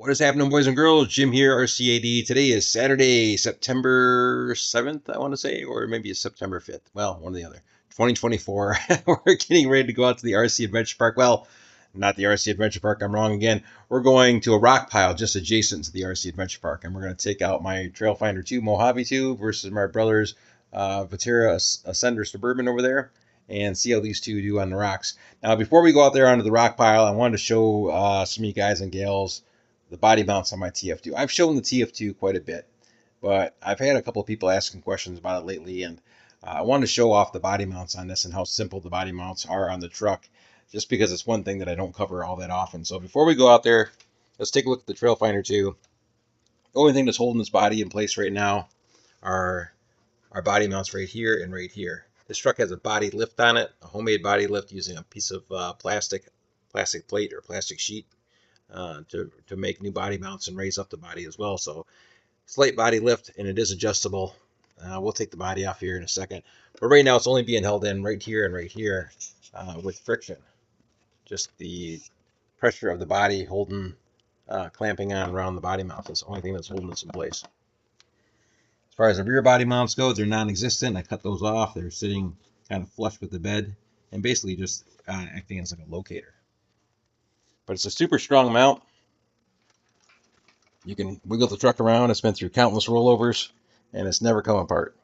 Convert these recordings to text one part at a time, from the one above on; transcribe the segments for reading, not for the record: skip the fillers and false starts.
What is happening, boys and girls? Jim here, RC4wd. Today is Saturday, September 7th, I want to say, or maybe it's September 5th. Well, one or the other. 2024. We're getting ready to go out to the RC Adventure Park. Well, not the RC Adventure Park. I'm wrong again. We're going to a rock pile just adjacent to the RC Adventure Park, and we're going to take out my Trail Finder 2 Mojave 2 versus my brother's Vaterra Ascender Suburban over there, and see how these two do on the rocks. Now, before we go out there onto the rock pile, I wanted to show some of you guys and gals the body mounts on my TF2. I've shown the TF2 quite a bit, but I've had a couple of people asking questions about it lately, and I wanted to show off the body mounts on this and how simple the body mounts are on the truck, just because it's one thing that I don't cover all that often. So before we go out there, let's take a look at the Trail Finder 2. The only thing that's holding this body in place right now are our body mounts right here and right here. This truck has a body lift on it, a homemade body lift using a piece of plastic plate or plastic sheet to make new body mounts and raise up the body as well. So slight body lift, and it is adjustable. We'll take the body off here in a second, but right now it's only being held in right here and right here with friction. Just the pressure of the body holding, clamping on around the body mount. That's the only thing that's holding this in place. As far as the rear body mounts go, they're non-existent. I cut those off. They're sitting kind of flush with the bed and basically just acting as like a locator. But it's a super strong mount. You can wiggle the truck around. It's been through countless rollovers, and it's never come apart.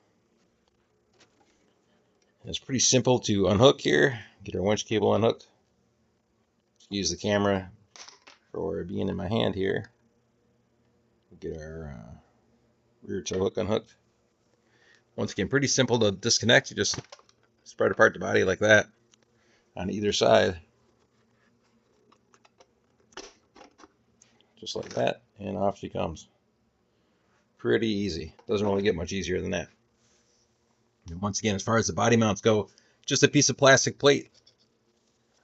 It's pretty simple to unhook here. Get our winch cable unhooked. Use the camera for being in my hand here. Get our rear tow hook unhooked. Once again, pretty simple to disconnect. You just spread apart the body like that on either side. Just like that, and off she comes. Pretty easy. Doesn't really get much easier than that. And once again, as far as the body mounts go, just a piece of plastic plate,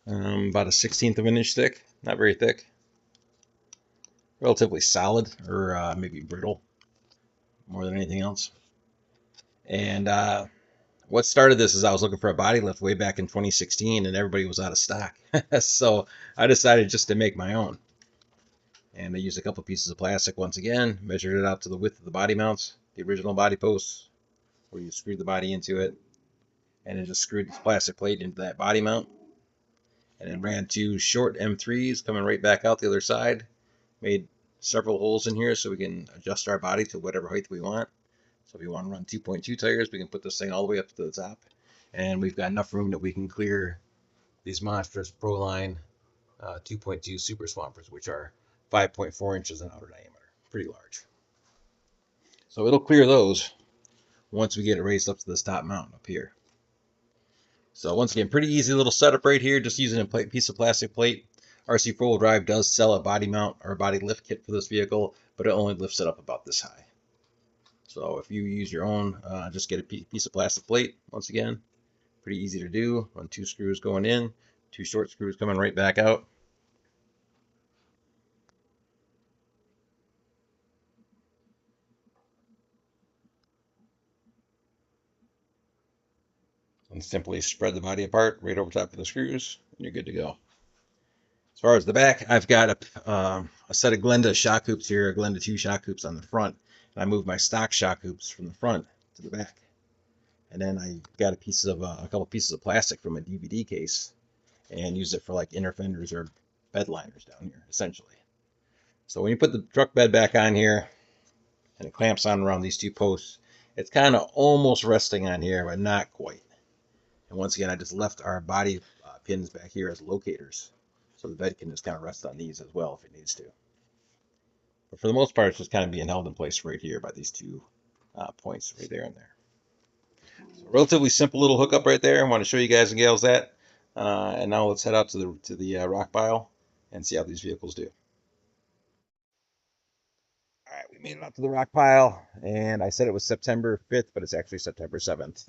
about a 1/16 of an inch thick, not very thick, relatively solid, or maybe brittle, more than anything else. And what started this is I was looking for a body lift way back in 2016, and everybody was out of stock. So I decided just to make my own. And I used a couple pieces of plastic once again, measured it out to the width of the body mounts, the original body posts, where you screwed the body into it, and then just screwed this plastic plate into that body mount, and then ran two short M3s coming right back out the other side. Made several holes in here so we can adjust our body to whatever height we want. So if you want to run 2.2 tires, we can put this thing all the way up to the top, and we've got enough room that we can clear these monstrous Proline 2.2 Super Swampers, which are 5.4 inches in outer diameter. Pretty large. So it'll clear those once we get it raised up to this top mount up here. So once again, pretty easy little setup right here, just using a piece of plastic plate. RC4wd Drive does sell a body mount or a body lift kit for this vehicle, but it only lifts it up about this high. So if you use your own, just get a piece of plastic plate. Once again, pretty easy to do. Run two screws going in, two short screws coming right back out. And simply spread the body apart right over top of the screws, and you're good to go. As far as the back, I've got a set of Glenda shock hoops here, a Glenda 2 shock hoops on the front, and I moved my stock shock hoops from the front to the back. And then I got a couple pieces of plastic from a DVD case and used it for like inner fenders or bed liners down here, essentially. So when you put the truck bed back on here, and it clamps on around these two posts, it's kind of almost resting on here, but not quite. And once again, I just left our body pins back here as locators, so the bed can just kind of rest on these as well if it needs to. But for the most part, it's just kind of being held in place right here by these two points right there and there. So relatively simple little hookup right there. I want to show you guys and gals that. And now let's head out to the rock pile and see how these vehicles do. All right, we made it out to the rock pile, and I said it was September 5th, but it's actually September 7th.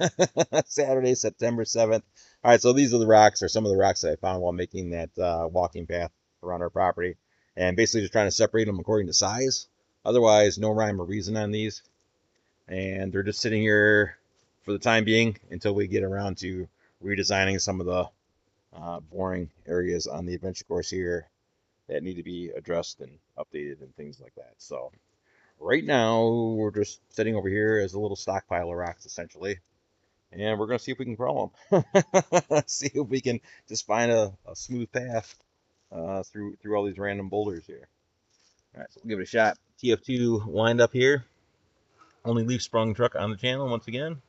Saturday, September 7th. All right, so these are the rocks, or some of the rocks that I found while making that walking path around our property, and basically just trying to separate them according to size. Otherwise, no rhyme or reason on these, and they're just sitting here for the time being until we get around to redesigning some of the boring areas on the adventure course here that need to be addressed and updated and things like that. So right now we're just sitting over here as a little stockpile of rocks essentially, and we're gonna see if we can crawl them. See if we can just find a smooth path through all these random boulders here. All right, so we'll give it a shot. TF2 wind up here. Only leaf sprung truck on the channel once again.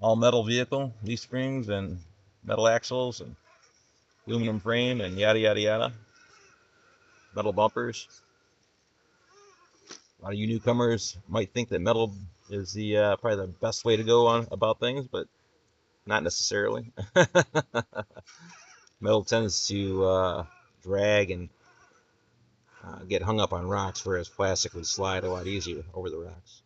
All metal vehicle, leaf springs and metal axles and aluminum frame and yada yada yada. Metal bumpers. A lot of you newcomers might think that metal is the probably the best way to go on about things, but not necessarily. Metal tends to drag and get hung up on rocks, whereas plastic would slide a lot easier over the rocks.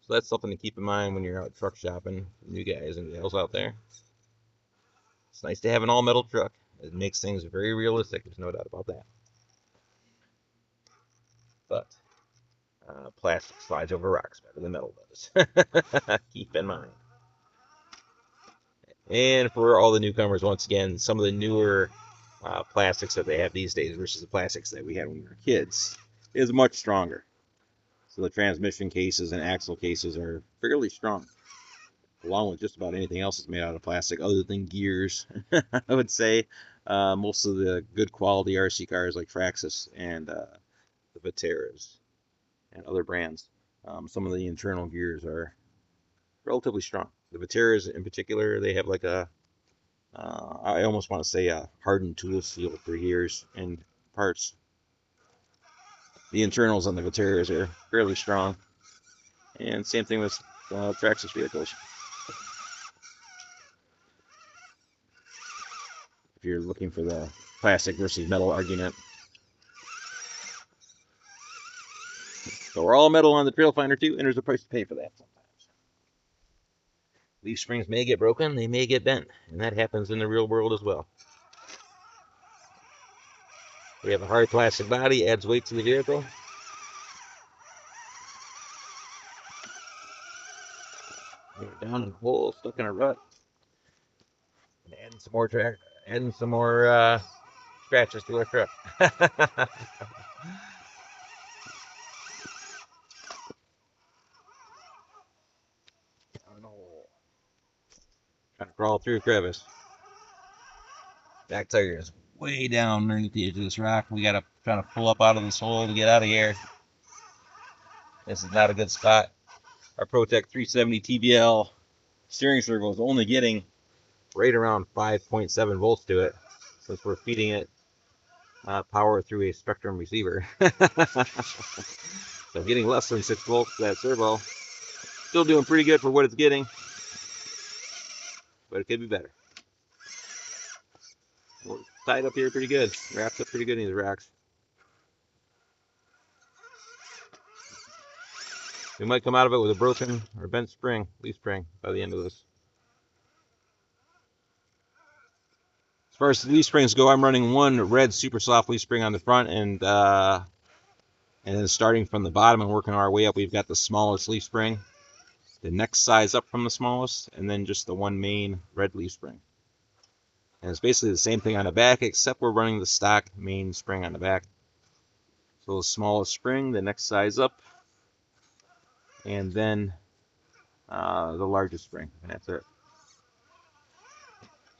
So that's something to keep in mind when you're out truck shopping, new guys and gals out there. It's nice to have an all-metal truck. It makes things very realistic. There's no doubt about that. But plastic slides over rocks better than metal does. Keep in mind. And for all the newcomers, once again, some of the newer plastics that they have these days versus the plastics that we had when we were kids is much stronger. So the transmission cases and axle cases are fairly strong, along with just about anything else that's made out of plastic other than gears. I would say most of the good quality RC cars like Traxxas and the Vaterras and other brands, some of the internal gears are relatively strong. The Vaterras in particular, they have like a I almost want to say a hardened tool seal for gears and parts. The internals on the Vaterras are fairly strong, and same thing with Traxxas vehicles. If you're looking for the plastic versus metal argument. So we're all metal on the Trail Finder too, and there's a price to pay for that sometimes. Leaf springs may get broken, they may get bent, and that happens in the real world as well. We have a hard plastic body, adds weight to the vehicle. We're down in a hole, stuck in a rut. And adding some more scratches to our truck. Trying to crawl through a crevice. Back tire is way down underneath the edge of this rock. We gotta try to pull up out of this hole to get out of here. This is not a good spot. Our Protek 370 TBL steering servo is only getting right around 5.7 volts to it, since we're feeding it power through a Spectrum receiver. So getting less than 6 volts to that servo. Still doing pretty good for what it's getting, but it could be better. We're tied up here pretty good. Wrapped up pretty good in these racks. We might come out of it with a broken or bent spring, leaf spring, by the end of this. As far as the leaf springs go, I'm running one red super soft leaf spring on the front, and then starting from the bottom and working our way up, we've got the smallest leaf spring, the next size up from the smallest, and then just the one main red leaf spring. And it's basically the same thing on the back, except we're running the stock main spring on the back. So the smallest spring, the next size up, and then the largest spring, and that's it.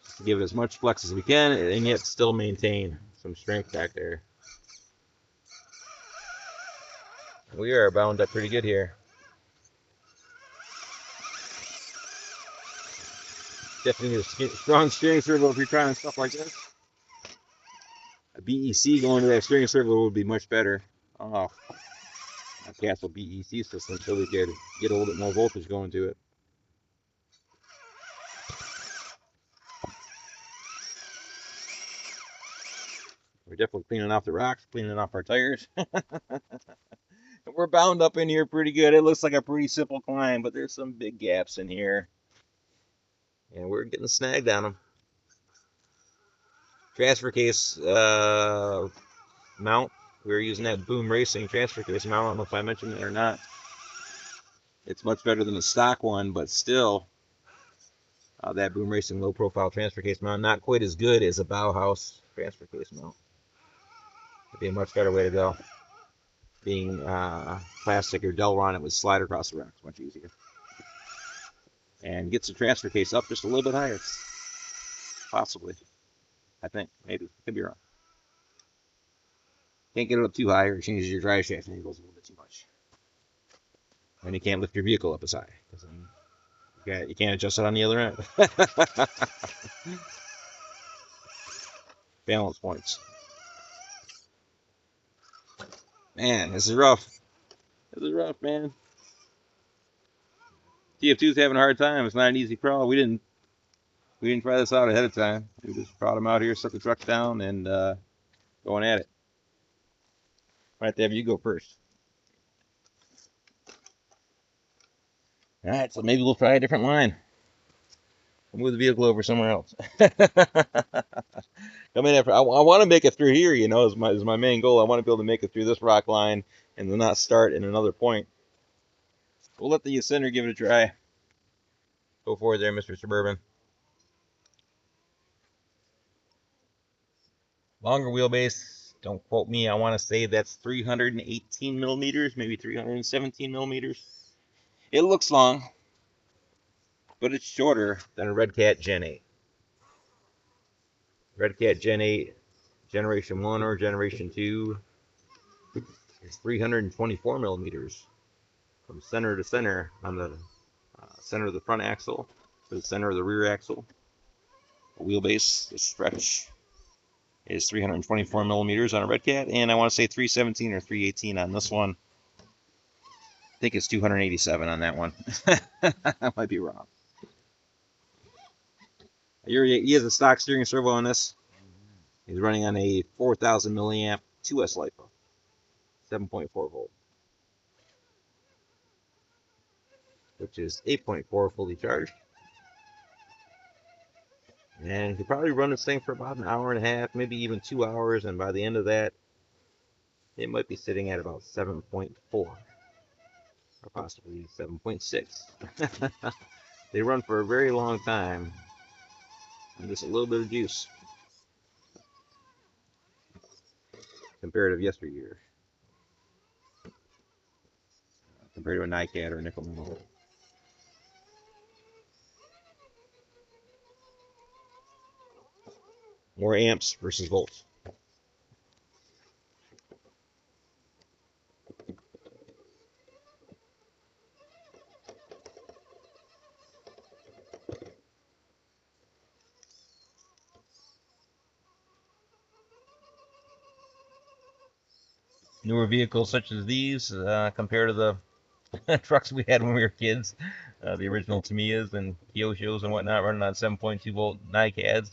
Just to give it as much flex as we can, and yet still maintain some strength back there. We are bound up pretty good here. Definitely need a strong steering servo if you're trying stuff like this. A BEC going to that steering servo would be much better. A Castle BEC system, so we could get a little bit more voltage going to it. We're definitely cleaning off the rocks, cleaning off our tires. We're bound up in here pretty good. It looks like a pretty simple climb, but there's some big gaps in here, and we're getting snagged on them. Transfer case mount. We were using that Boom Racing transfer case mount. I don't know if I mentioned it or not. It's much better than the stock one, but still, that Boom Racing low profile transfer case mount, not quite as good as a Bauhaus transfer case mount. It'd be a much better way to go. Being plastic or Delron, it would slide across the rocks much easier. And gets the transfer case up just a little bit higher. Possibly. I think. Maybe. Could be wrong. Can't get it up too high or it changes your drive shaft angles a little bit too much. And you can't lift your vehicle up as high. You can't adjust it on the other end. Balance points. Man, this is rough. This is rough, man. TF2's having a hard time. It's not an easy crawl. We didn't try this out ahead of time. We just brought them out here, set the truck down, and going at it. Might have to have you go first. All right, so maybe we'll try a different line. I'll move the vehicle over somewhere else. Come in after. I want to make it through here. You know, is my main goal. I want to be able to make it through this rock line and then not start in another point. We'll let the Ascender give it a try. Go forward there, Mr. Suburban. Longer wheelbase. Don't quote me. I want to say that's 318 millimeters, maybe 317 millimeters. It looks long, but it's shorter than a Red Cat Gen 8. Red Cat Gen 8, Generation 1 or Generation 2 is 324 millimeters from center to center on the center of the front axle to the center of the rear axle. The wheelbase, the stretch, is 324 millimeters on a Red Cat, and I want to say 317 or 318 on this one. I think it's 287 on that one. I might be wrong. He has a stock steering servo on this. He's running on a 4,000 milliamp 2S LiPo, 7.4 volt, which is 8.4 fully charged. And he could probably run this thing for about an hour and a half, maybe even 2 hours, and by the end of that, it might be sitting at about 7.4, or possibly 7.6. They run for a very long time, and just a little bit of juice compared to yesteryear, compared to a NiCad or a nickel metal. More amps versus volts. Newer vehicles such as these, compared to the trucks we had when we were kids, the original Tamiyas and Kyoshos and whatnot, running on 7.2 volt NiCads,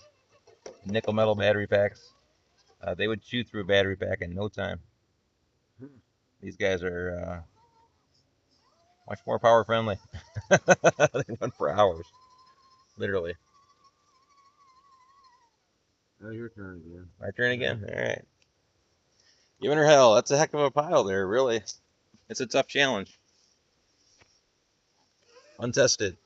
nickel metal battery packs. They would chew through a battery pack in no time. These guys are much more power friendly. They run for hours, literally. Now your turn again. My turn again? All right. Giving her hell. That's a heck of a pile there, really. It's a tough challenge. Untested.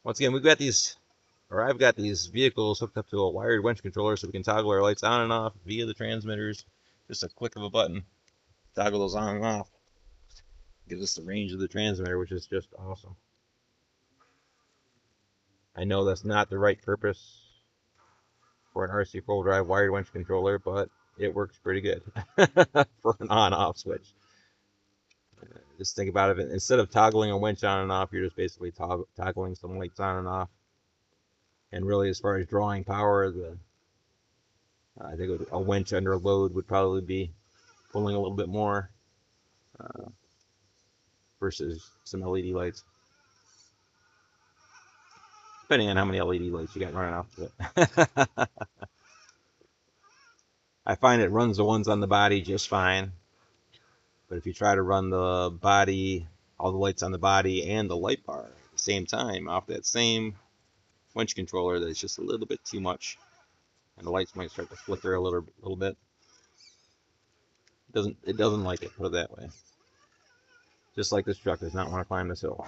Once again, we've got these, or I've got these vehicles hooked up to a wired winch controller so we can toggle our lights on and off via the transmitters. Just a click of a button. Toggle those on and off. Gives us the range of the transmitter, which is just awesome. I know that's not the right purpose for an RC4wd Wired Winch Controller, but it works pretty good for an on-off switch. Just think about it. Instead of toggling a winch on and off, you're just basically toggling some lights on and off. And really, as far as drawing power, I think a winch under a load would probably be pulling a little bit more versus some LED lights. Depending on how many LED lights you got running off of it. I find it runs the ones on the body just fine. But if you try to run the body, all the lights on the body and the light bar at the same time off that same winch controller, that's just a little bit too much. And the lights might start to flicker a little bit. It doesn't like it, put it that way. Just like this truck does not want to climb this hill.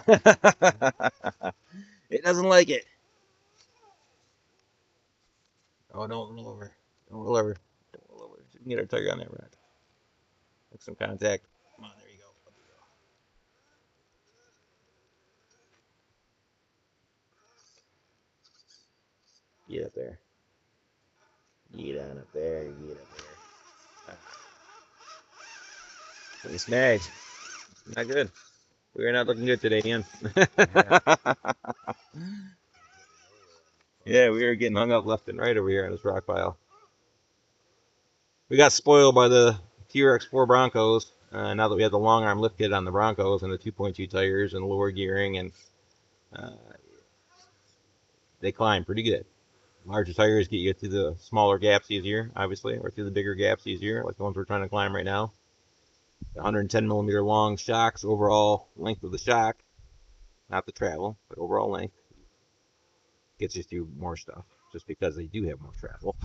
It doesn't like it. Oh, don't roll over. Don't roll over. Don't roll over. You can get our tire on that rock. Make some contact. Come on, there you go. Up you go. Get up there. Get on up there. Get up there. Ah. Snagged. Not good. We're not looking good today, Ian. Yeah, we are getting hung up left and right over here on this rock pile. We got spoiled by the T-Rex 4 Broncos. Now that we have the long arm lift kit on the Broncos and the 2.2 tires and lower gearing, and they climb pretty good. Larger tires get you through the smaller gaps easier, obviously, or through the bigger gaps easier, like the ones we're trying to climb right now. The 110 millimeter long shocks, overall length of the shock, not the travel, but overall length, gets you through more stuff, just because they do have more travel.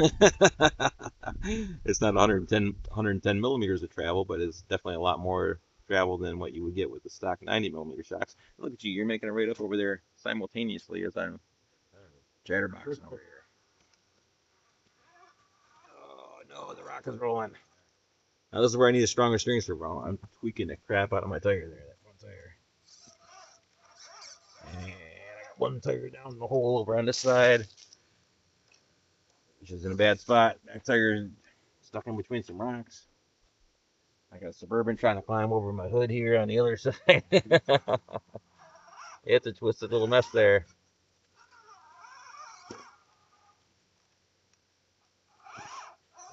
It's not 110 millimeters of travel, but it's definitely a lot more travel than what you would get with the stock 90 millimeter shocks. Look at you, you're making it right up over there simultaneously as I'm chatterboxing over here. Oh no, the rock is rolling. Now this is where I need a stronger steering servo. I'm tweaking the crap out of my tire there, that front tire. And I got one tire down the hole over on this side, which is in a bad spot. Back tire stuck in between some rocks. I got a Suburban trying to climb over my hood here on the other side. It's a twisted little mess there.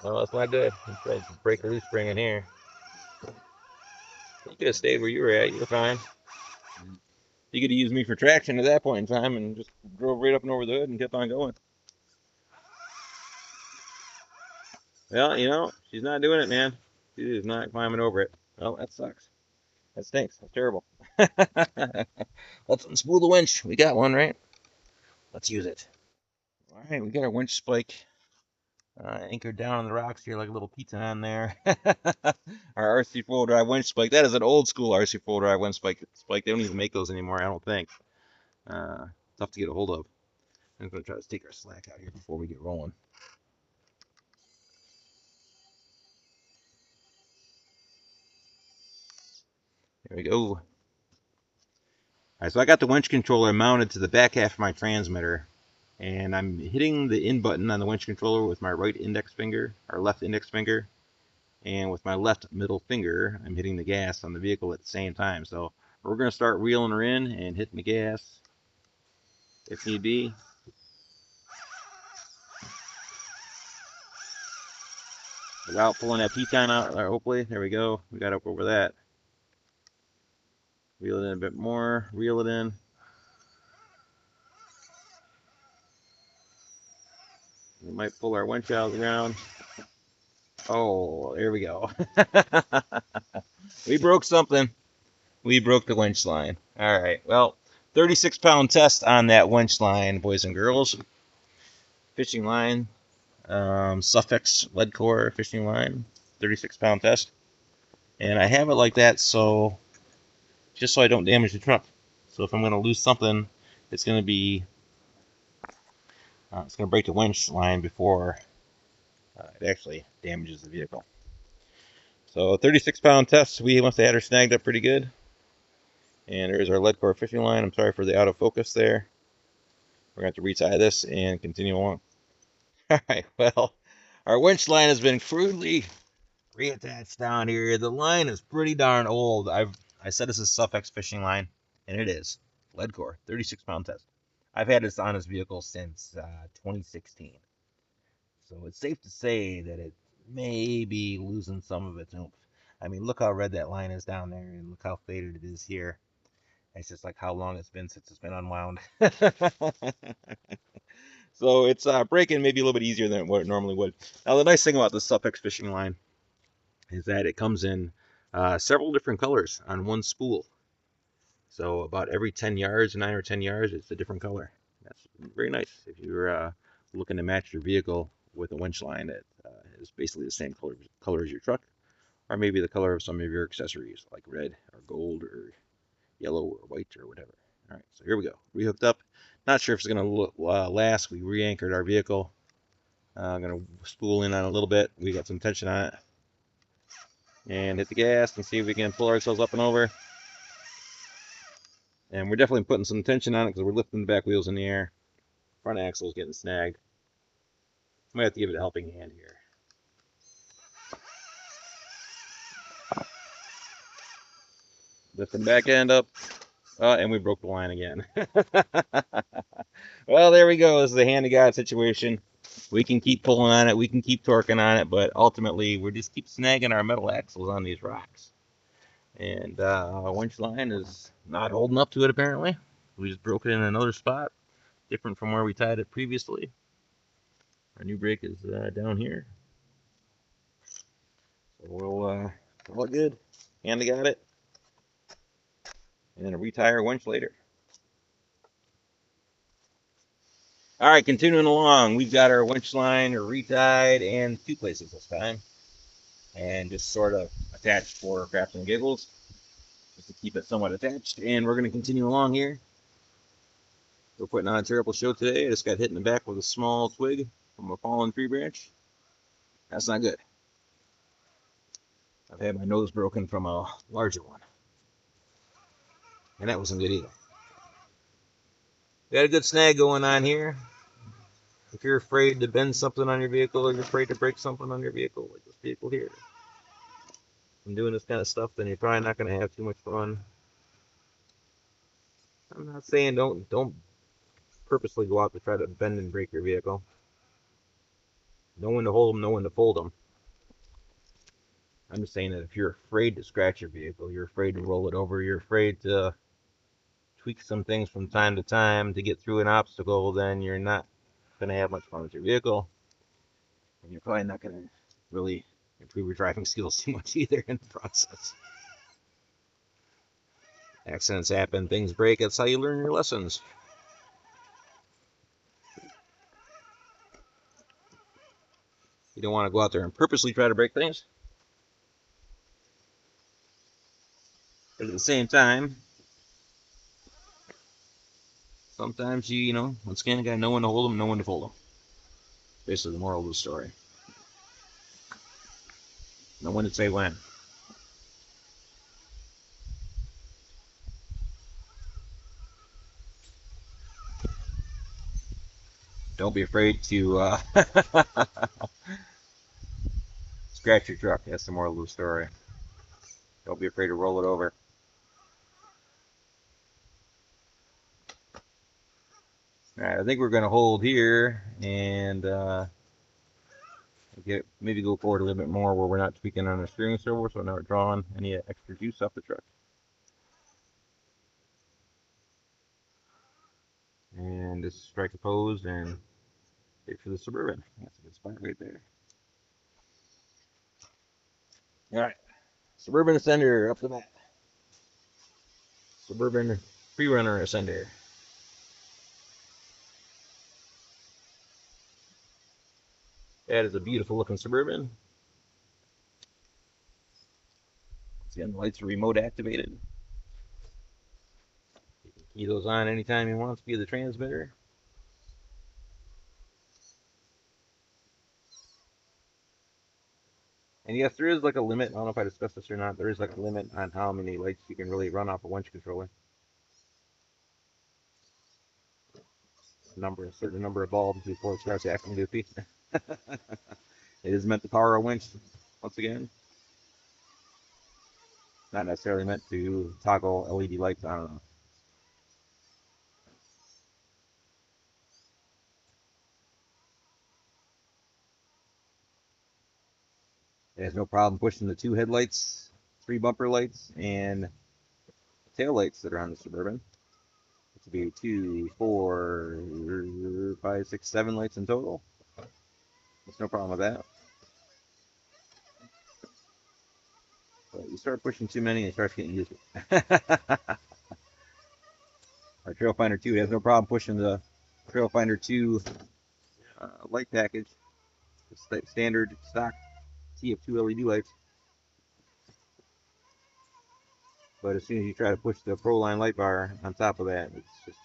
Well, that's not good. I'm trying to break a loose spring in here. You could have stayed where you were at. You were fine. You could have used me for traction at that point in time and just drove right up and over the hood and kept on going. Well, you know, she's not doing it, man. She is not climbing over it. Well, that sucks. That stinks. That's terrible. Let's unspool the winch. We got one, right? Let's use it. All right, we got our winch spike anchored down on the rocks here like a little pizza on there. Our RC4wd winch spike. That is an old school RC4wd winch spike. They don't even make those anymore, I don't think. Tough to get a hold of. I'm going to try to take our slack out here before we get rolling. There we go. All right, so I got the winch controller mounted to the back half of my transmitter, and I'm hitting the in button on the winch controller with my right index finger, or left index finger, and with my left middle finger, I'm hitting the gas on the vehicle at the same time. So we're going to start reeling her in and hitting the gas if need be. Without pulling that piton out, hopefully. There we go. We got up over that. Reel it in a bit more. Reel it in. We might pull our winch out of the ground. Oh, there we go. We broke something. We broke the winch line. All right. Well, 36-pound test on that winch line, boys and girls. Fishing line. Suffix lead core fishing line. 36-pound test. And I have it like that so just so I don't damage the truck. So if I'm going to lose something, it's going to be it's going to break the winch line before it actually damages the vehicle. So 36-pound test, we must have had her snagged up pretty good. And there's our lead core fishing line. I'm sorry for the out of focus there. We're going to have to retie this and continue on. All right, well, our winch line has been crudely reattached down here. The line is pretty darn old. I said this is Suffix fishing line, and it is. Lead core, 36-pound test. I've had this on this vehicle since 2016. So it's safe to say that it may be losing some of its oomph. I mean, look how red that line is down there, and look how faded it is here. It's just like how long it's been since it's been unwound. So it's breaking maybe a little bit easier than what it normally would. Now, the nice thing about the Suffix fishing line is that it comes in several different colors on one spool. So about every 10 yards, 9 or 10 yards, it's a different color. That's very nice if you're looking to match your vehicle with a winch line that is basically the same color as your truck, or maybe the color of some of your accessories, like red or gold or yellow or white or whatever. All right, so here we go. Rehooked up. Not sure if it's going to last. We re-anchored our vehicle. I'm going to spool in on a little bit. We got some tension on it. And hit the gas and see if we can pull ourselves up and over. And we're definitely putting some tension on it because we're lifting the back wheels in the air. Front axle is getting snagged. Might have to give it a helping hand here. Lift the back end up. And we broke the line again. Well, there we go. This is a hand of God situation. We can keep pulling on it. We can keep torquing on it. But ultimately, we just keep snagging our metal axles on these rocks. And our winch line is not holding up to it, apparently. We just broke it in another spot, different from where we tied it previously. Our new brake is down here. So we'll all good. And I got it. And then a retire winch later. All right, continuing along, we've got our winch line retied and 2 places this time. And just sort of attached for crafts and giggles, just to keep it somewhat attached. And we're going to continue along here. We're putting on a terrible show today. I just got hit in the back with a small twig from a fallen tree branch. That's not good. I've had my nose broken from a larger one. And that wasn't good either. Got a good snag going on here. If you're afraid to bend something on your vehicle or you're afraid to break something on your vehicle, like this vehicle here, from doing this kind of stuff, then you're probably not going to have too much fun. I'm not saying don't purposely go out to try to bend and break your vehicle. Know when to hold them, know when to fold them. I'm just saying that if you're afraid to scratch your vehicle, you're afraid to roll it over, you're afraid to tweak some things from time to time to get through an obstacle, then you're not going to have much fun with your vehicle. And you're probably not going to really improve your driving skills too much either in the process. Accidents happen, things break, that's how you learn your lessons. You don't want to go out there and purposely try to break things. But at the same time, sometimes you know, once again, you got to know when to hold them, know when to fold them. Basically the moral of the story. Know when to say when. Don't be afraid to scratch your truck. That's the moral of the story. Don't be afraid to roll it over. Alright, I think we're going to hold here and maybe go forward a little bit more where we're not tweaking on the steering servo, so we're not drawing any extra juice off the truck. And just strike a pose and wait for the Suburban. That's a good spot right there. Alright, Suburban Ascender up the mat. Suburban Pre-Runner Ascender. That is a beautiful looking Suburban. Again, the lights are remote activated. You can key those on anytime you want via the transmitter. And yes, there is like a limit. I don't know if I discussed this or not. There is like a limit on how many lights you can really run off a winch controller. A certain number of bulbs before it starts acting goofy. It is meant to power a winch, once again. Not necessarily meant to toggle LED lights on and off. It has no problem pushing the 2 headlights, 3 bumper lights, and tail lights that are on the Suburban. It could be 2, 4, 5, 6, 7 lights in total. There's no problem with that. But you start pushing too many and it starts getting used. Our Trail Finder 2 has no problem pushing the Trail Finder 2 light package. The standard stock TF2 LED lights. But as soon as you try to push the Proline light bar on top of that, it's just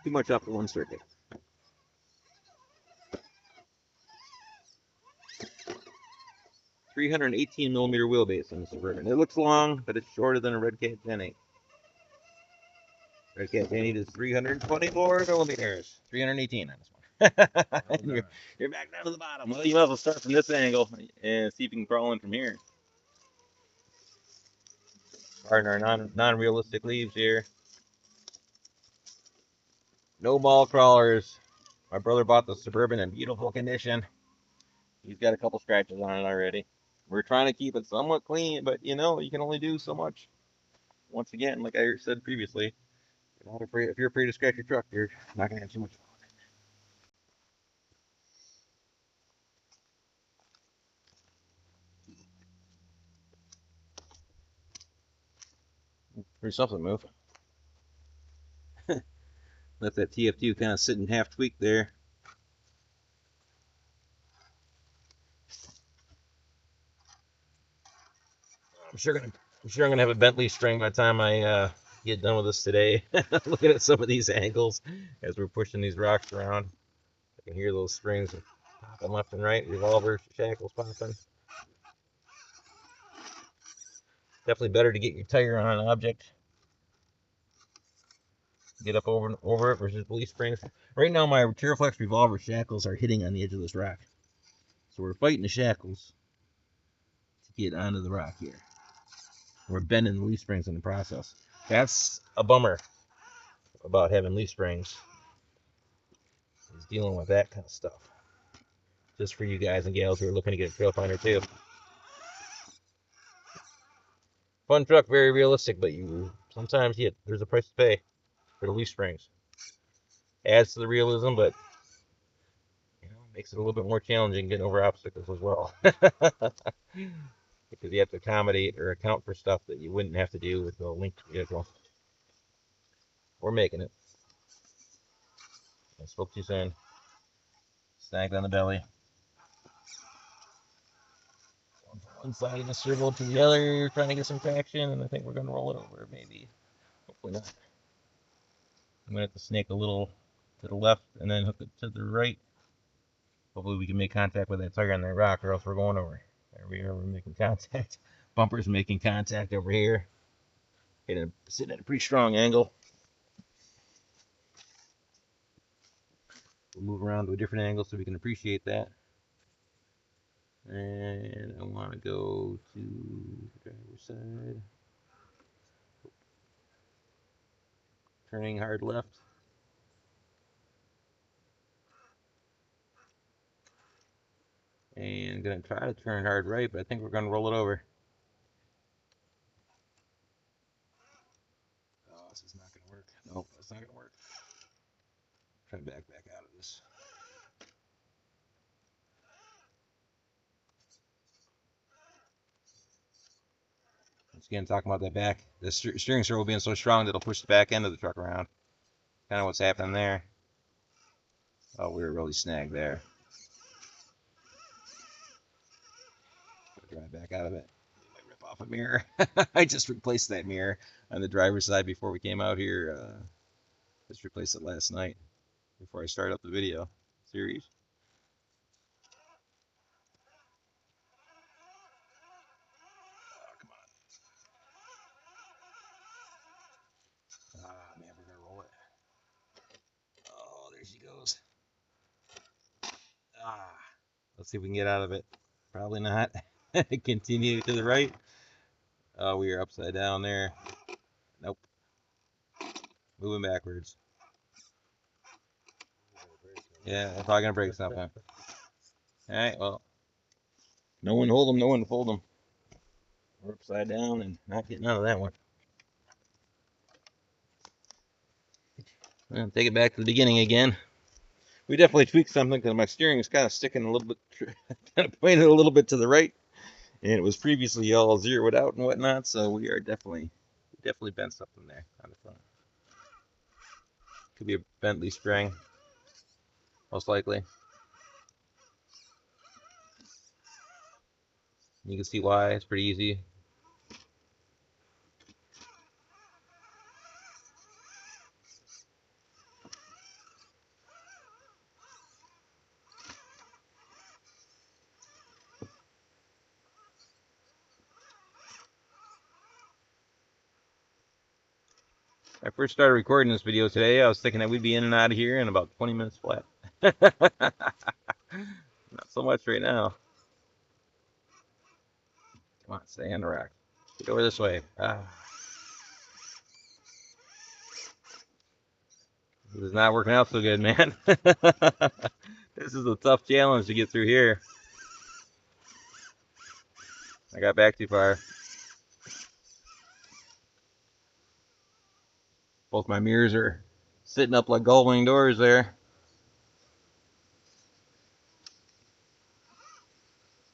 too much off the one circuit. 318mm wheelbase on the Suburban. It looks long, but it's shorter than a Red Cat Gen 8. Red Cat Gen 8 is 324mm. 318 on this one. And you're back down to the bottom. Well, you might as well start from this angle and see if you can crawl in from here. Pardon our non-realistic leaves here. No ball crawlers. My brother bought the Suburban in beautiful condition. He's got a couple scratches on it already. We're trying to keep it somewhat clean, but you know, you can only do so much. Once again, like I said previously, you're not afraid, if you're afraid to scratch your truck, you're not going to have too much fun with it. Pretty something move. Let that TF2 kind of sit in half tweaked there. I'm sure I'm gonna have a bent leaf spring by the time I get done with this today. Looking at some of these angles as we're pushing these rocks around, I can hear those springs popping left and right. Revolver shackles popping. Definitely better to get your tire on an object. Get up over it versus leaf springs. Right now, my Terraflex revolver shackles are hitting on the edge of this rock, so we're fighting the shackles to get onto the rock here. We're bending the leaf springs in the process. That's a bummer about having leaf springs, is dealing with that kind of stuff. Just for you guys and gals who are looking to get a trail finder too. Fun truck, very realistic, but sometimes there's a price to pay for the leaf springs. Adds to the realism, but makes it a little bit more challenging getting over obstacles as well. Because you have to accommodate or account for stuff that you wouldn't have to do with a linked vehicle. We're making it. I spoke too soon. Snagged on the belly. One side of the servo to the other, trying to get some traction, and I think we're going to roll it over, maybe. Hopefully not. I'm going to have to snake a little to the left and then hook it to the right. Hopefully we can make contact with that tire on that rock, or else we're going over. There we are, we're making contact. Bumper's making contact over here. Sitting at a pretty strong angle. We'll move around to a different angle so we can appreciate that. And I want to go to the driver's side. Turning hard left. And I'm going to try to turn hard right, but I think we're going to roll it over. Oh, this is not going to work. Nope, that's not going to work. Try to back out of this. Once again, talking about that back, the steering servo being so strong that it'll push the back end of the truck around. Kind of what's happening there. Oh, we were really snagged there. Drive back out of it. Might rip off a mirror. I just replaced that mirror on the driver's side before we came out here. Just replaced it last night before I started up the video series. Oh, come on. Ah, man, we're going to roll it. Oh, there she goes. Ah, let's see if we can get out of it. Probably not. Continue to the right. Oh, we are upside down there. Nope. Moving backwards. Yeah, I'm probably going to break something. Alright, well. No one hold them, no one fold them. We're upside down and not getting out of that one. Well, take it back to the beginning again. We definitely tweaked something because my steering is kind of sticking a little bit, kind of pointed a little bit to the right. And it was previously all zeroed out and whatnot, so we are definitely bent something there on the front. Could be a Bentley spring, most likely. You can see why. It's pretty easy. When I first started recording this video today, I was thinking that we'd be in and out of here in about 20 minutes flat. Not so much right now. Come on, stay on the rack. Get over this way. This is not working out so good, man. This is a tough challenge to get through here. I got back too far. Both my mirrors are sitting up like gull-wing doors there.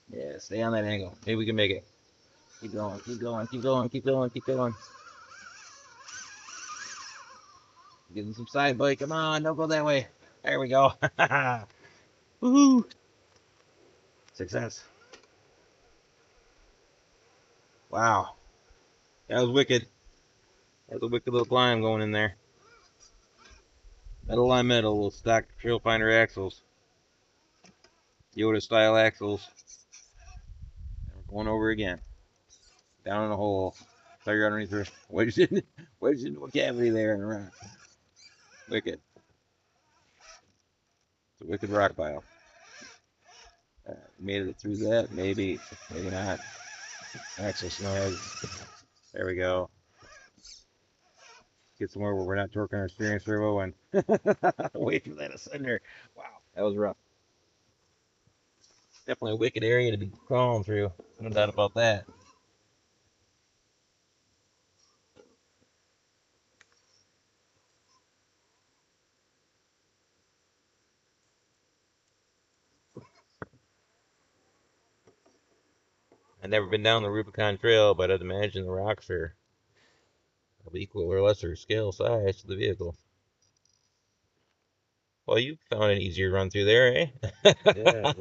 Yeah, stay on that angle. Maybe we can make it. Keep going, keep going, keep going, keep going, keep going. Getting some side bite. Come on, don't go that way. There we go. Woohoo! Success. Wow. That was wicked. That was a wicked little climb going in there. Metal on metal, little stock trail finder axles. Yoda style axles. And we're going over again. Down in a hole. Fire underneath her. Wedged into a cavity there in the rock. Wicked. It's a wicked rock pile. Made it through that, maybe. Maybe not. Axle snag. There we go. Get somewhere where we're not torquing our steering servo and wait for that ascender. Wow, that was rough. Definitely a wicked area to be crawling through. No doubt about that. I've never been down the Rubicon Trail, but I'd imagine the rocks are of equal or lesser scale size to the vehicle. Well, you found an easier run through there, eh? Yeah.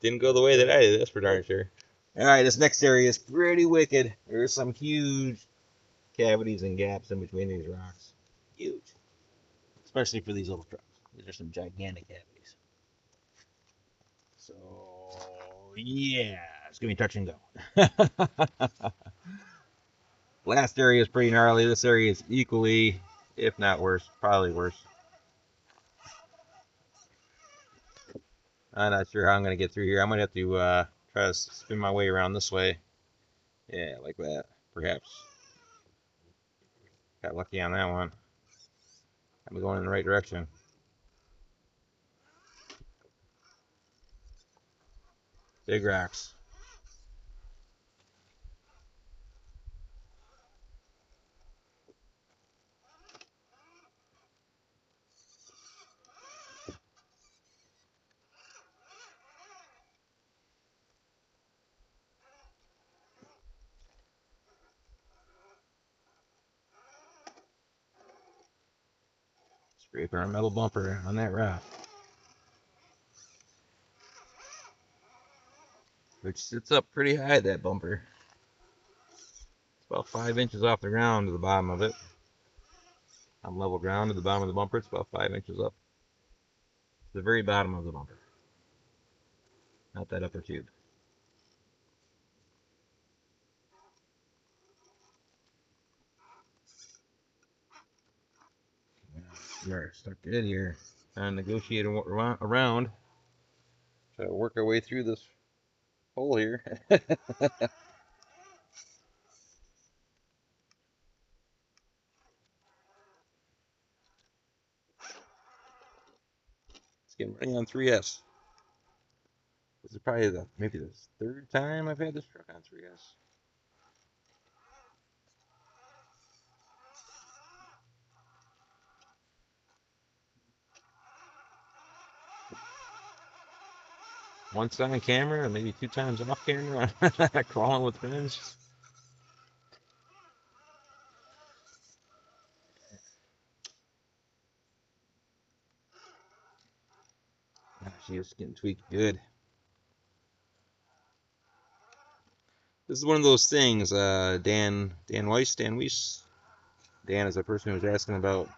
Didn't go the way that I did, that's for darn sure. Alright, this next area is pretty wicked. There's some huge cavities and gaps in between these rocks. Huge. Especially for these little trucks. These are some gigantic cavities. So, yeah, it's going to be touch and go. Last area is pretty gnarly. This area is equally, if not worse, probably worse. I'm not sure how I'm going to get through here. I'm going to have to try to spin my way around this way. Yeah, like that, perhaps. Got lucky on that one. I'm going in the right direction. Big rocks. Scraping our metal bumper on that rock, which sits up pretty high, that bumper. It's about 5 inches off the ground to the bottom of it. On level ground to the bottom of the bumper, it's about 5 inches up. To the very bottom of the bumper. Not that upper tube. We're stuck dead here. Trying to negotiate around. Try to work our way through this hole here. It's getting running on 3S. This is probably maybe the third time I've had this truck on 3S. Once on camera, and maybe 2 times off camera, crawling with friends. see it's getting tweaked good. This is one of those things, Dan Weiss. Dan is the person who was asking about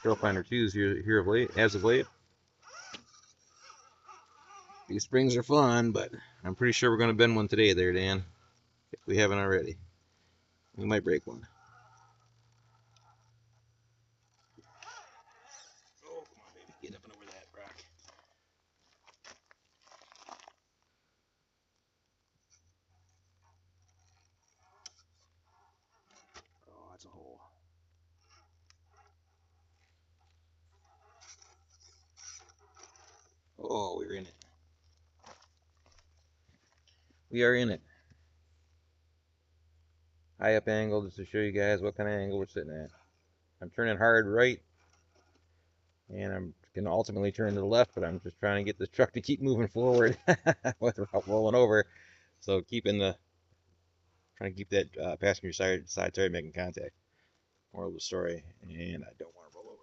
Trail Finder 2s here of late, as of late. These springs are fun, but I'm pretty sure we're going to bend one today there, Dan. If we haven't already. We might break one. Oh, come on, baby. Get up and over that rock. Oh, that's a hole. Oh, we're in it. We are in it. High up angle, just to show you guys what kind of angle we're sitting at. I'm turning hard right, and I'm going to ultimately turn to the left, but I'm just trying to get this truck to keep moving forward without rolling over. So trying to keep that passenger side tire making contact. Moral of the story, and I don't want to roll over.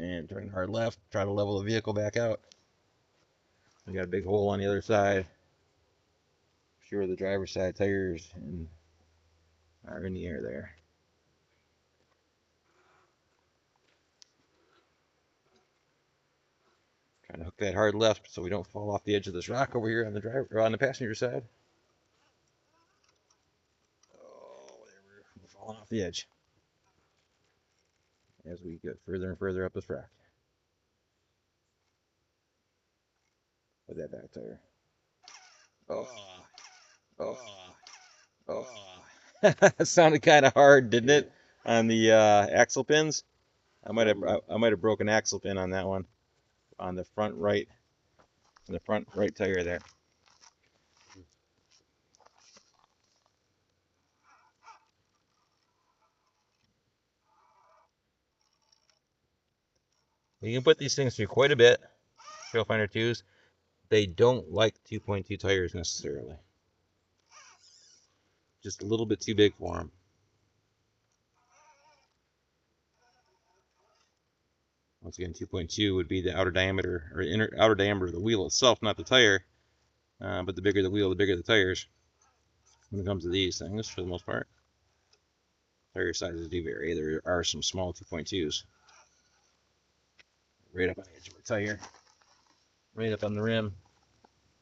And turning hard left, try to level the vehicle back out. We got a big hole on the other side. Sure, the driver's side tires are in the air there. Trying to hook that hard left so we don't fall off the edge of this rock over here on the driver or on the passenger side. Oh, we're falling off the edge as we get further and further up this rock. With that back tire. Oh, oh, oh. It sounded kind of hard, didn't it? On the axle pins. I might have broken axle pin on that one. On the front right tire there. You can put these things through quite a bit. Trail Finder 2s. They don't like 2.2 tires necessarily. Just a little bit too big for them. Once again, 2.2 would be the outer diameter or outer diameter of the wheel itself, not the tire. But the bigger the wheel, the bigger the tires. When it comes to these things, for the most part, tire sizes do vary. There are some small 2.2s. Right up on the edge of our tire, right up on the rim,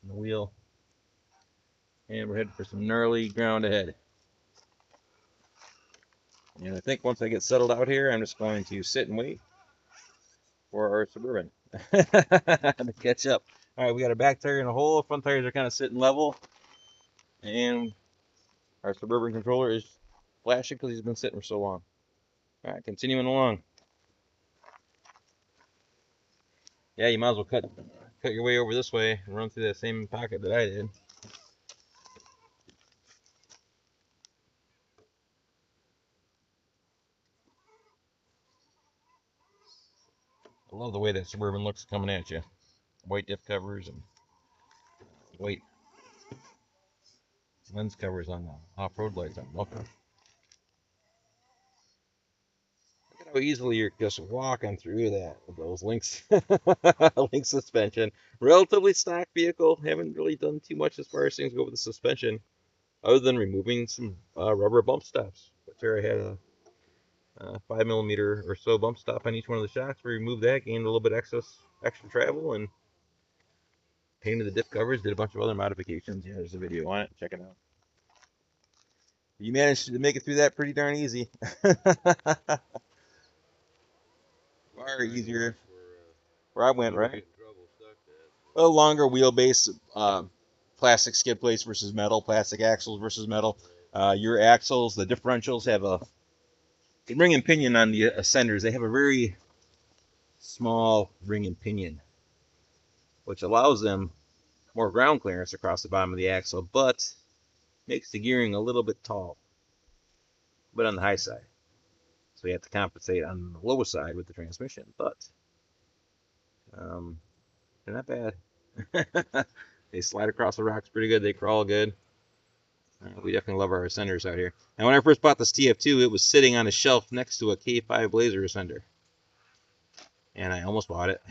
on the wheel, and we're heading for some gnarly ground ahead. And I think once I get settled out here, I'm just going to sit and wait for our Suburban to catch up. All right, we got our back tire in a hole. Front tires are kind of sitting level, and our Suburban controller is flashing because he's been sitting for so long. All right, continuing along. Yeah, you might as well cut your way over this way and run through that same pocket that I did. I love the way that Suburban looks coming at you. White diff covers and white lens covers on the off-road lights. Look at how easily you're just walking through that with those links, link suspension. Relatively stock vehicle. Haven't really done too much as far as things go with the suspension, other than removing some rubber bump stops. Vaterra had a 5mm or so bump stop on each one of the shocks. We removed that, gained a little bit extra travel, and painted the diff covers. Did a bunch of other modifications. Yeah, there's a video on it. Check it out. You managed to make it through that pretty darn easy. Far easier where I went, right? A longer wheelbase, plastic skid plates versus metal, plastic axles versus metal. Your axles, the differentials have a ring and pinion on the ascenders. They have a very small ring and pinion, which allows them more ground clearance across the bottom of the axle, but makes the gearing a little bit tall, but on the high side. So you have to compensate on the low side with the transmission, but they're not bad. They slide across the rocks pretty good. They crawl good. We definitely love our ascenders out here. And when I first bought this TF2, it was sitting on a shelf next to a K5 Blazer ascender. and I almost bought it.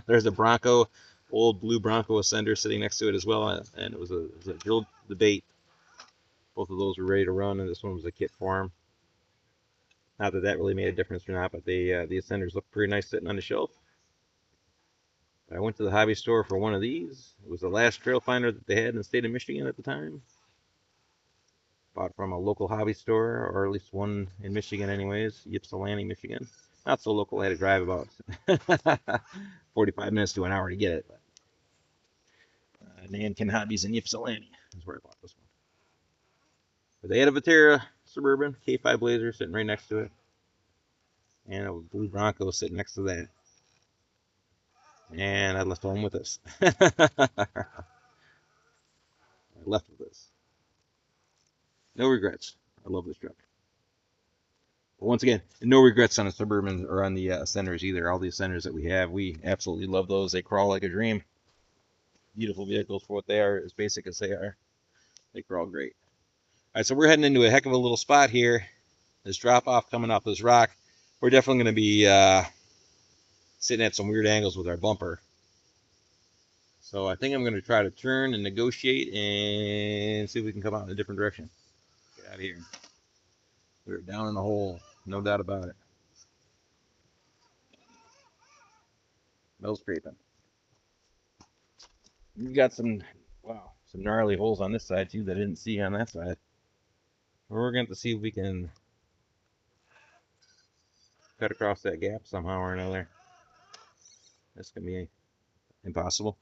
There's a Bronco, old blue Bronco Ascender sitting next to it as well, and it was a drilled debate. Both of those were ready to run, and this one was a kit for them. Not that that really made a difference or not, but the Ascenders look pretty nice sitting on the shelf. I went to the hobby store for one of these. It was the last trail finder that they had in the state of Michigan at the time. Bought from a local hobby store, or at least one in Michigan anyways, Ypsilanti, Michigan. Not so local, I had to drive about 45 minutes to an hour to get it. But, Nankin Hobbies in Ypsilanti is where I bought this one. But they had a Vaterra Suburban K5 Blazer sitting right next to it. And a blue Bronco sitting next to that. And I left home with this. I left with this. No regrets. I love this truck. But once again, no regrets on the Suburban or on the Ascenders either. All the Ascenders that we have, we absolutely love those. They crawl like a dream. Beautiful vehicles for what they are, as basic as they are. They crawl great. All right, so we're heading into a heck of a little spot here. This drop off coming off this rock. We're definitely going to be sitting at some weird angles with our bumper. So I think I'm going to try to turn and negotiate and see if we can come out in a different direction. Get out of here. We're down in the hole, no doubt about it. Metal scraping. We've got some, wow, some gnarly holes on this side too that I didn't see on that side. We're going to see if we can cut across that gap somehow or another. That's going to be impossible.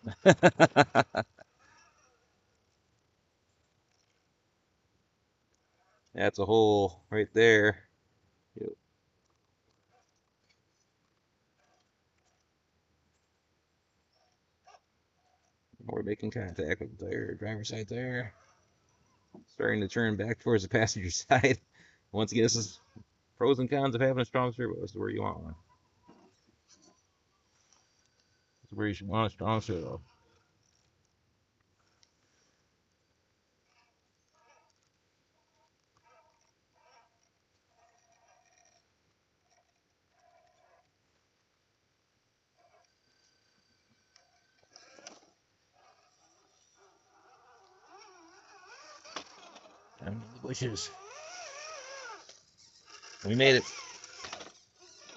That's a hole right there. Yep. We're making contact with the tire, driver's side tire. Starting to turn back towards the passenger side. Once again, this is pros and cons of having a strong servo. This is where you want one. This is where you should want a strong servo. Down in the bushes. We made it.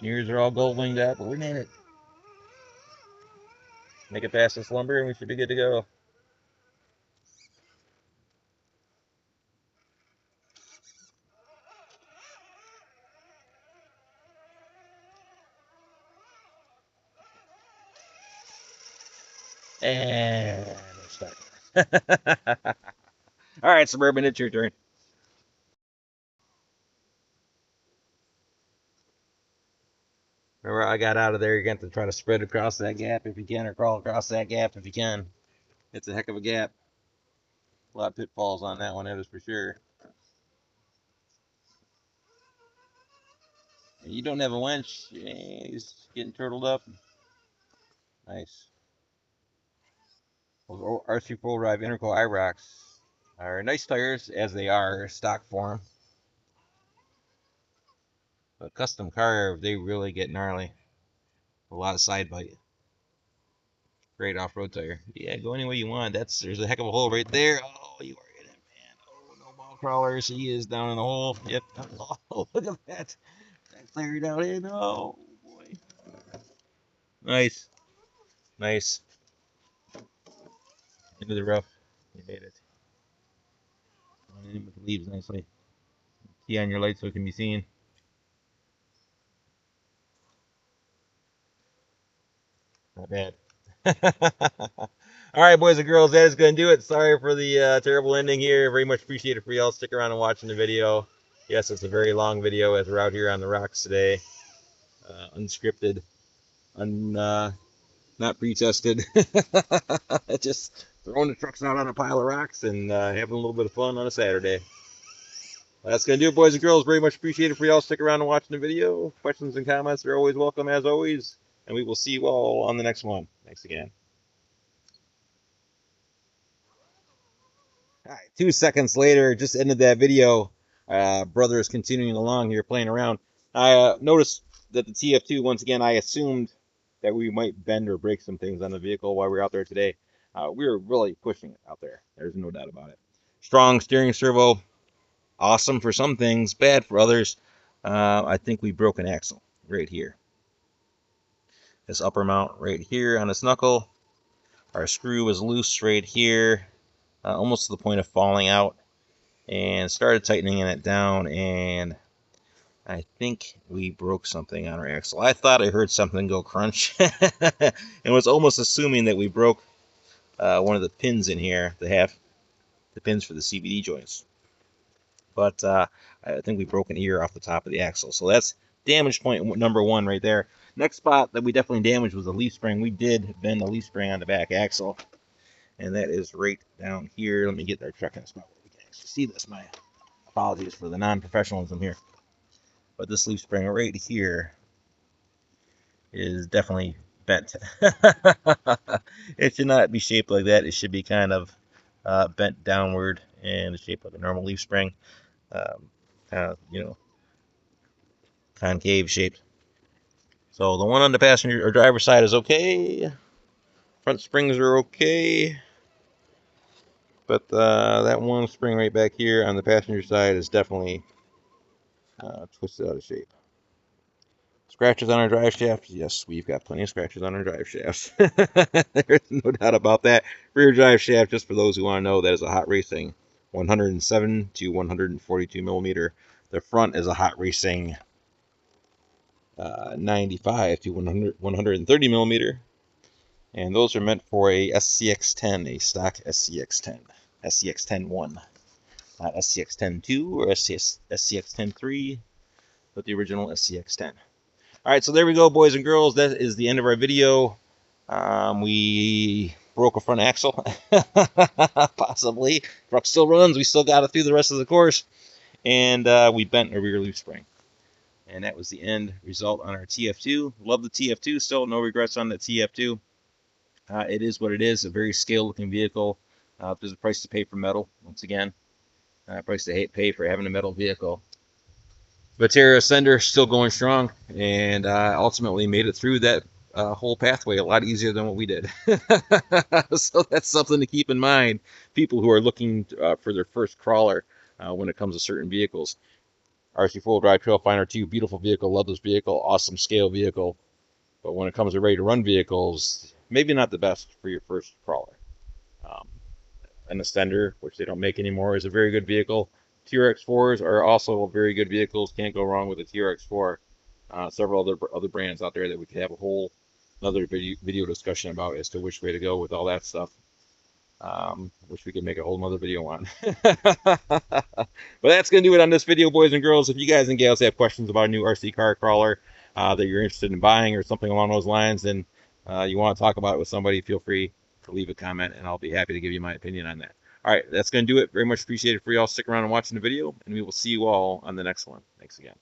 Ears are all gold winged out, but we made it. Make it past this lumber and we should be good to go. And we're stuck. All right, Suburban, it's your turn. Remember, I got out of there. You're going to try to spread across that gap if you can, or crawl across that gap if you can. It's a heck of a gap. A lot of pitfalls on that one, that is for sure. You don't have a winch. He's getting turtled up. Nice. Those RC4wd Interco Iroks are nice tires, as they are stock form. But custom car, they really get gnarly. A lot of side bite. Great off-road tire. Yeah, go any way you want. There's a heck of a hole right there. Oh, you are in it, man. Oh, no ball crawlers. He is down in the hole. Yep. Oh, look at that. That tire down in. Oh, boy. Nice. Nice. Into the rough. You made it. In with the leaves nicely. Key on your light so it can be seen. Not bad. All right, boys and girls, that is going to do it. Sorry for the terrible ending here. Very much appreciate it for y'all sticking around and watching the video. Yes, it's a very long video as we're out here on the rocks today. Unscripted, not pre-tested. Just throwing the trucks out on a pile of rocks and having a little bit of fun on a Saturday. That's going to do it, boys and girls. Very much appreciate it for y'all sticking around and watching the video. Questions and comments are always welcome, as always. And we will see you all on the next one. Thanks again. All right, 2 seconds later, just ended that video. Brother is continuing along here, playing around. I noticed that the TF2, once again, I assumed that we might bend or break some things on the vehicle while we were out there today. We were really pushing it out there. There's no doubt about it. Strong steering servo, awesome for some things, bad for others. I think we broke an axle right here. This upper mount right here on this knuckle. Our screw was loose right here, almost to the point of falling out, and started tightening it down, and I think we broke something on our axle. I thought I heard something go crunch and was almost assuming that we broke one of the pins in here, the pins for the CVD joints. But I think we broke an ear off the top of the axle. So that's damage point number one right there. Next spot that we definitely damaged was the leaf spring. We did bend the leaf spring on the back axle, and that is right down here. Let me get our truck in a spot where we can actually see this. My apologies for the non-professionalism here. But this leaf spring right here is definitely bent. It should not be shaped like that. It should be kind of bent downward and shaped like a normal leaf spring. Kind of, concave shaped. So the one on the passenger or driver's side is okay. Front springs are okay. But that one spring right back here on the passenger side is definitely twisted out of shape. Scratches on our drive shaft? Yes, we've got plenty of scratches on our drive shafts. There's no doubt about that. Rear drive shaft, just for those who want to know, that is a hot racing 107 to 142 millimeter. The front is a hot racing 95 to 130 millimeter. And those are meant for a SCX10, a stock SCX10. SCX10-1. Not SCX10-2 or SCX10-3, but the original SCX10. All right, so there we go, boys and girls. That is the end of our video. We broke a front axle, possibly. Truck still runs. We still got it through the rest of the course. And we bent a rear leaf spring. And that was the end result on our TF2. Love the TF2 still. No regrets on the TF2. It is what it is, a very scale-looking vehicle. There's a price to pay for metal, once again. Price to pay for having a metal vehicle. Vaterra Ascender still going strong, and ultimately made it through that whole pathway a lot easier than what we did. So that's something to keep in mind. People who are looking for their first crawler when it comes to certain vehicles. RC4wd Drive Trailfinder 2, beautiful vehicle, love this vehicle, awesome scale vehicle. But when it comes to ready to run vehicles, maybe not the best for your first crawler. An Ascender, which they don't make anymore, is a very good vehicle. TRX4s are also very good vehicles. Can't go wrong with a TRX4. Several other brands out there that we could have a whole another video discussion about as to which way to go with all that stuff. Wish we could make a whole nother video on. But that's going to do it on this video, boys and girls. If you guys and gals have questions about a new RC car crawler that you're interested in buying or something along those lines, and you want to talk about it with somebody, feel free to leave a comment, and I'll be happy to give you my opinion on that. All right, that's going to do it. Very much appreciated for y'all sticking around and watching the video, and we will see you all on the next one. Thanks again.